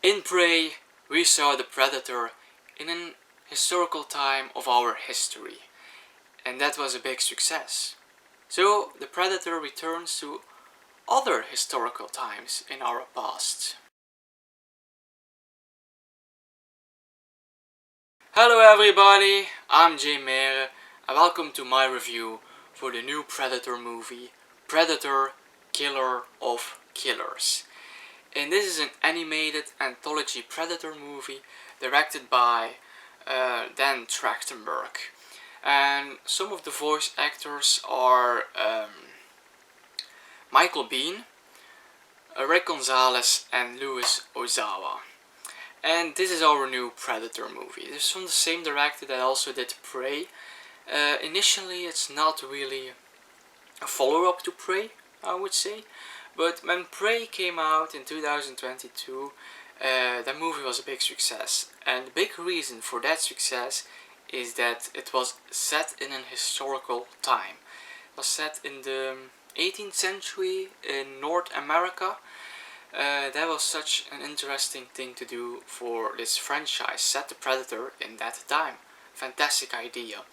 In Prey, we saw the Predator in an historical time of our history, and that was a big success. So the Predator returns to other historical times in our past. Hello everybody, I'm Jay Mere and welcome to my review for the new Predator movie, Predator Killer of Killers. And this is an animated anthology Predator movie directed by Dan Trachtenberg. And some of the voice actors are Michael Biehn, Rick Gonzalez and Louis Ozawa. And this is our new Predator movie. This is from the same director that also did Prey. Initially it's not really a follow-up to Prey, I would say. But when Prey came out in 2022, that movie was a big success. And the big reason for that success is that it was set in an historical time. It was set in the 18th century in North America. That was such an interesting thing to do for this franchise, set the Predator in that time. Fantastic idea.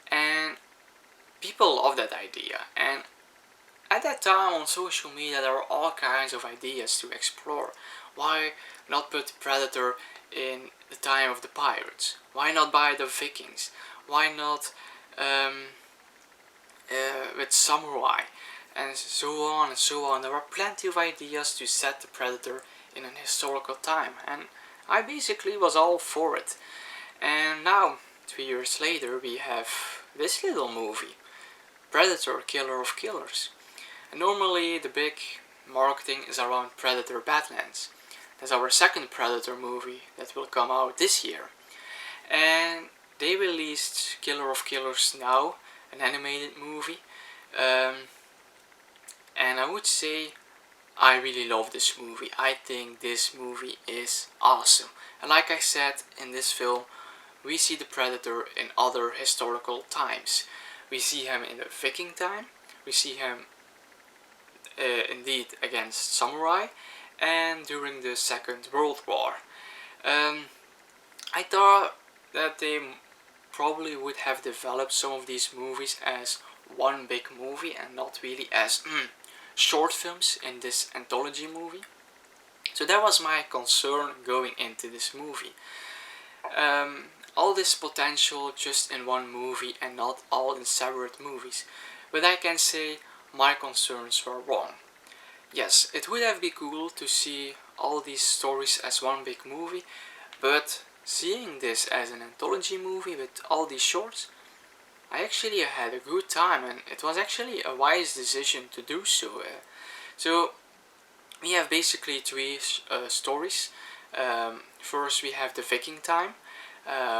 And people love that idea. And at that time on social media there were all kinds of ideas to explore. Why not put Predator in the time of the pirates? Why not by the Vikings? Why not with samurai? And so on and so on. There were plenty of ideas to set the Predator in an historical time, and I basically was all for it. And now, 2 years later, we have this little movie, Predator Killer of Killers. And normally the big marketing is around Predator Badlands. That's our second Predator movie that will come out this year. And they released Killer of Killers now, an animated movie. And I would say I really love this movie. I think this movie is awesome. And like I said, in this film we see the Predator in other historical times. We see him in the Viking time. We see him indeed against samurai and during the Second World War. I thought that they probably would have developed some of these movies as one big movie and not really as short films in this anthology movie. So that was my concern going into this movie. All this potential just in one movie and not all in separate movies. But I can say my concerns were wrong. Yes, it would have been cool to see all these stories as one big movie, but seeing this as an anthology movie with all these shorts, I actually had a good time, and it was actually a wise decision to do so. So we have basically three stories. First we have the Viking time.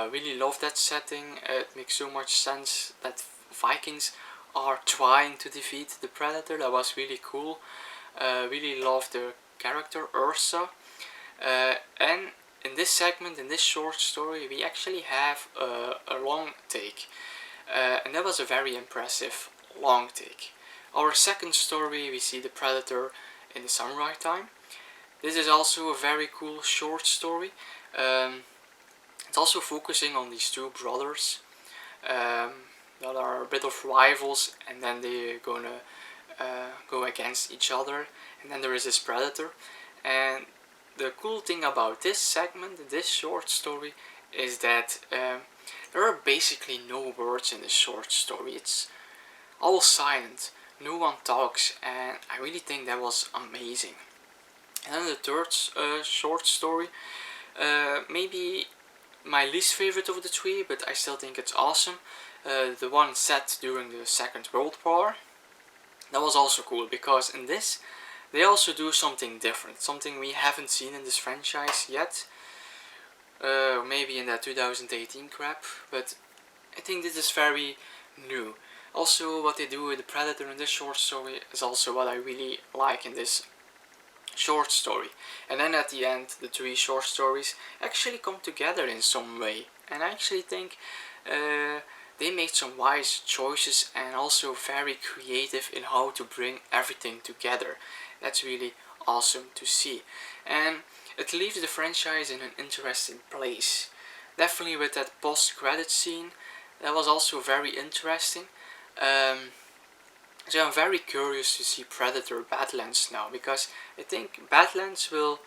Really love that setting. It makes so much sense that Vikings are trying to defeat the Predator. That was really cool. Really love the character Ursa. And in this segment, in this short story, we actually have a long take. And that was a very impressive long take. Our second story, we see the Predator in the samurai time. This is also a very cool short story. It's also focusing on these two brothers that are a bit of rivals, and then they're gonna go against each other. And then there is this Predator. And the cool thing about this segment, this short story, is that there are basically no words in this short story. It's all silent, no one talks, and I really think that was amazing. And then the third short story, maybe my least favorite of the three, but I still think it's awesome. The one set during the Second World War. That was also cool, because in this they also do something different, something we haven't seen in this franchise yet. Maybe in that 2018 crap, but I think this is very new. Also, what they do with the Predator in this short story is also what I really like in this short story. And then at the end, the three short stories actually come together in some way. And I actually think they made some wise choices and also very creative in how to bring everything together. That's really awesome to see. And it leaves the franchise in an interesting place. Definitely with that post-credit scene, that was also very interesting. So I'm very curious to see Predator Badlands now, because I think Badlands will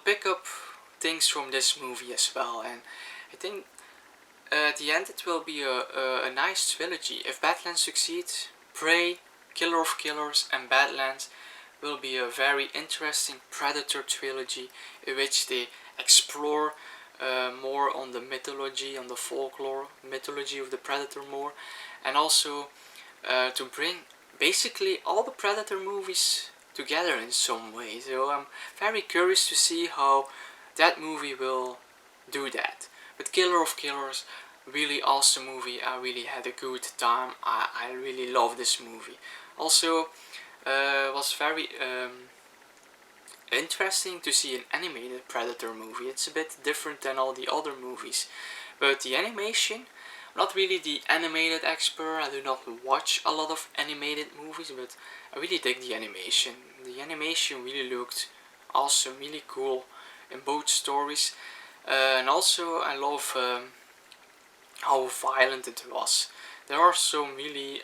pick up things from this movie as well, and I think at the end it will be a nice trilogy. If Badlands succeeds, Prey, Killer of Killers and Badlands will be a very interesting Predator trilogy in which they explore more on the mythology, on the folklore, mythology of the Predator more, and also to bring basically all the Predator movies together in some way. So I'm very curious to see how that movie will do that. But Killer of Killers, really awesome movie. I really had a good time. I really love this movie. Also, was very interesting to see an animated Predator movie. It's a bit different than all the other movies, but the animation, not really the animated expert. I do not watch a lot of animated movies, but I really dig the animation. The animation really looked awesome, really cool in both stories, and also I love how violent it was. There are some really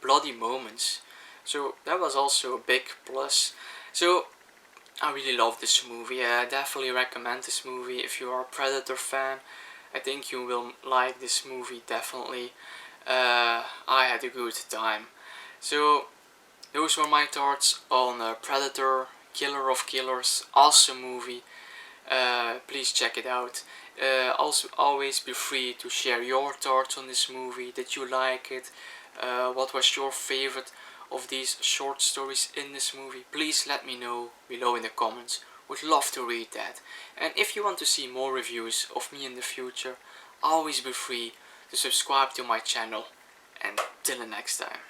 bloody moments, so that was also a big plus. So I really love this movie. I definitely recommend this movie if you are a Predator fan. I think you will like this movie definitely. I had a good time. So those were my thoughts on Predator, Killer of Killers. Awesome movie. Please check it out. Also, always be free to share your thoughts on this movie. Did you like it? What was your favorite of these short stories in this movie? Please let me know below in the comments. Would love to read that. And if you want to see more reviews of me in the future, always be free to subscribe to my channel. And till the next time.